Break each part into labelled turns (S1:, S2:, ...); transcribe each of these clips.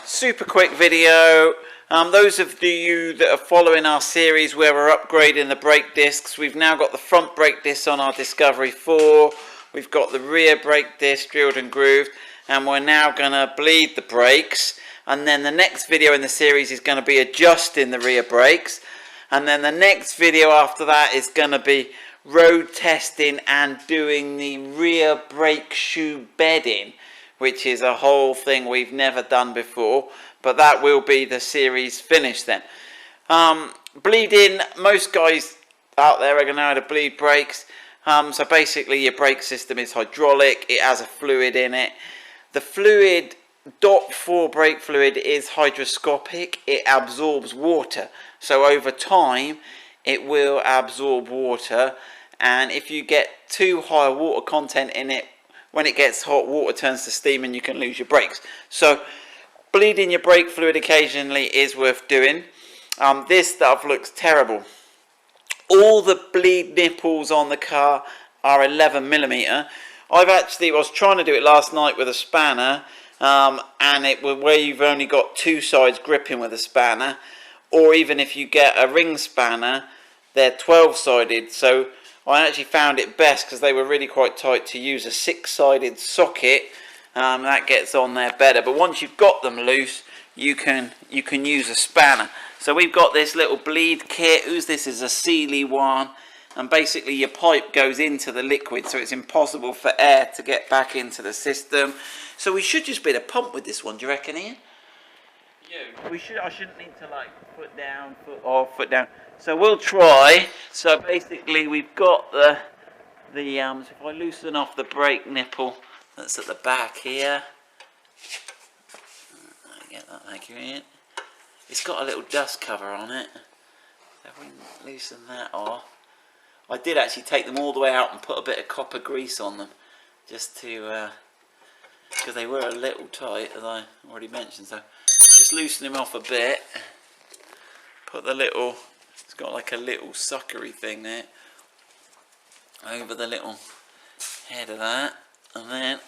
S1: Super quick video. Those of you that are following our series where we're upgrading the brake discs, we've now got the front brake disc on our Discovery 4. We've got the rear brake disc drilled and grooved, and we're now going to bleed the brakes. And then the next video in the series is going to be adjusting the rear brakes. And then the next video after that is going to be road testing and doing the rear brake shoe bedding, which is a whole thing we've never done before, but that will be the series finished then. Bleeding, most guys out there are going to know how to bleed brakes. So basically your brake system is hydraulic, it has a fluid in it. The fluid, DOT4 brake fluid, is hygroscopic, it absorbs water. So over time it will absorb water, and if you get too high water content in it, when it gets hot, water turns to steam and you can lose your brakes. So bleeding your brake fluid occasionally is worth doing. This stuff looks terrible. All the bleed nipples on the car are 11mm. I was trying to do it last night with a spanner, and it was where you've only got two sides gripping with a spanner, or even if you get a ring spanner, they're 12-sided. So I actually found it best, because they were really quite tight, to use a 6-sided socket. That gets on there better. But once you've got them loose, you can use a spanner. So we've got this little bleed kit. This is a Sealy one, and basically your pipe goes into the liquid, so it's impossible for air to get back into the system. So we should just be able to pump with this one. Do you reckon, Ian? Yeah. I shouldn't need to like foot down, foot off, foot down. So we'll try. So basically we've got the so if I loosen off the brake nipple that's at the back here, get that, thank you, Ian. It's got a little dust cover on it. So if we can loosen that off. I did actually take them all the way out and put a bit of copper grease on them, just to because they were a little tight, as I already mentioned. So just loosen them off a bit. Put the little, it's got like a little suckery thing there over the little head of that, and then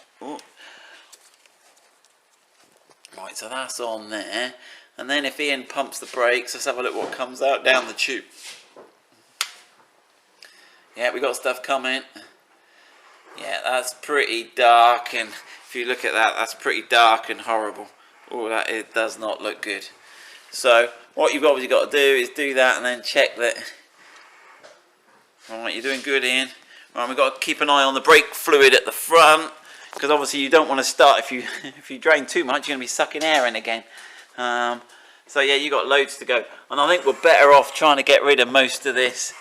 S1: right, so that's on there. And then if Ian pumps the brakes, let's have a look what comes out down the tube. Yeah, we got stuff coming. Yeah, that's pretty dark, and if you look at that, that's pretty dark and horrible. Oh, it does not look good. So what you've obviously got to do is do that and then check that. Alright, you're doing good, Ian. Right, we've got to keep an eye on the brake fluid at the front, because obviously you don't want to start, if you drain too much, you're going to be sucking air in again. So yeah, you got loads to go, and I think we're better off trying to get rid of most of this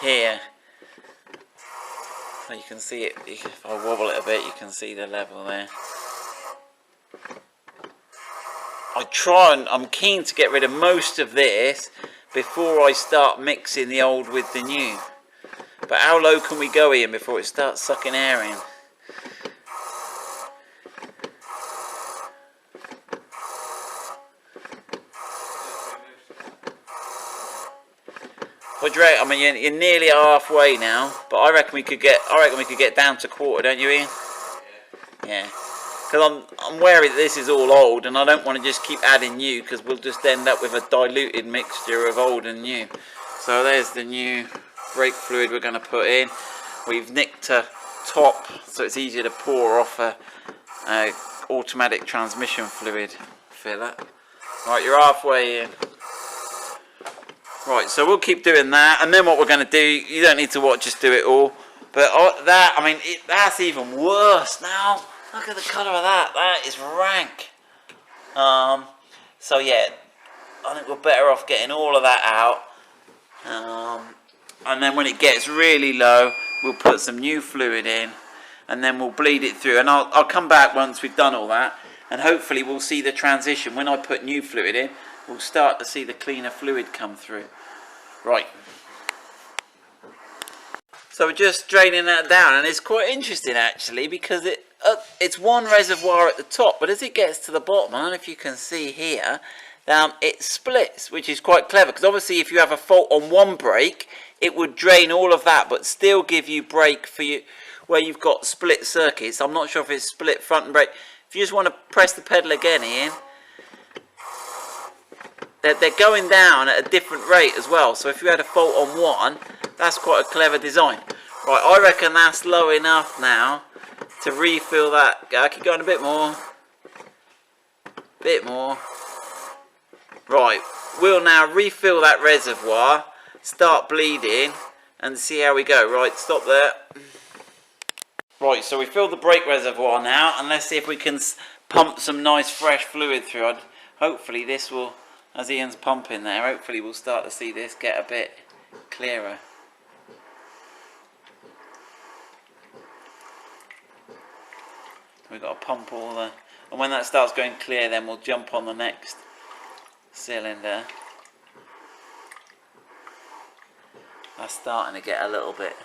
S1: here. So you can see it, if I wobble it a bit, you can see the level there. I'm keen to get rid of most of this before I start mixing the old with the new. But how low can we go, Ian, before it starts sucking air in? What do you reckon? I mean, you're nearly halfway now, but I reckon we could get down to quarter, don't you, Ian? Yeah. Because I'm wary that this is all old, and I don't want to just keep adding new, because we'll just end up with a diluted mixture of old and new. So there's the new brake fluid we're going to put in. We've nicked a top, so it's easier to pour off a automatic transmission fluid filler. Right, you're halfway in. Right, so we'll keep doing that, and then what we're going to do, you don't need to watch us do it all, but that, I mean, that's even worse now. Look at the colour of that. That is rank. So yeah, I think we're better off getting all of that out. And then when it gets really low, we'll put some new fluid in, and then we'll bleed it through. And I'll come back once we've done all that, and hopefully we'll see the transition. When I put new fluid in, we'll start to see the cleaner fluid come through. Right. So we're just draining that down, and it's quite interesting actually, because it's one reservoir at the top, but as it gets to the bottom, I don't know if you can see here, it splits, which is quite clever, because obviously if you have a fault on one brake, it would drain all of that, but still give you brake for you where you've got split circuits. I'm not sure if it's split front and brake. If you just want to press the pedal again, Ian, they're going down at a different rate as well. So if you had a fault on one, that's quite a clever design. Right, I reckon that's low enough now to refill that. I keep going a bit more. Bit more. Right, we'll now refill that reservoir, start bleeding, and see how we go. Right, stop there. Right, so we filled the brake reservoir now, and let's see if we can pump some nice fresh fluid through. Hopefully this will, as Ian's pumping there, hopefully we'll start to see this get a bit clearer. We've got to pump all the, and when that starts going clear, then we'll jump on the next cylinder. That's starting to get a little bit.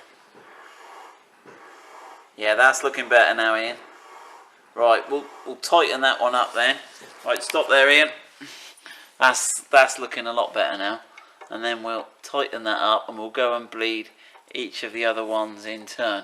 S1: Yeah, that's looking better now, Ian. Right, we'll tighten that one up then. Right, stop there, Ian. That's looking a lot better now. And then we'll tighten that up and we'll go and bleed each of the other ones in turn.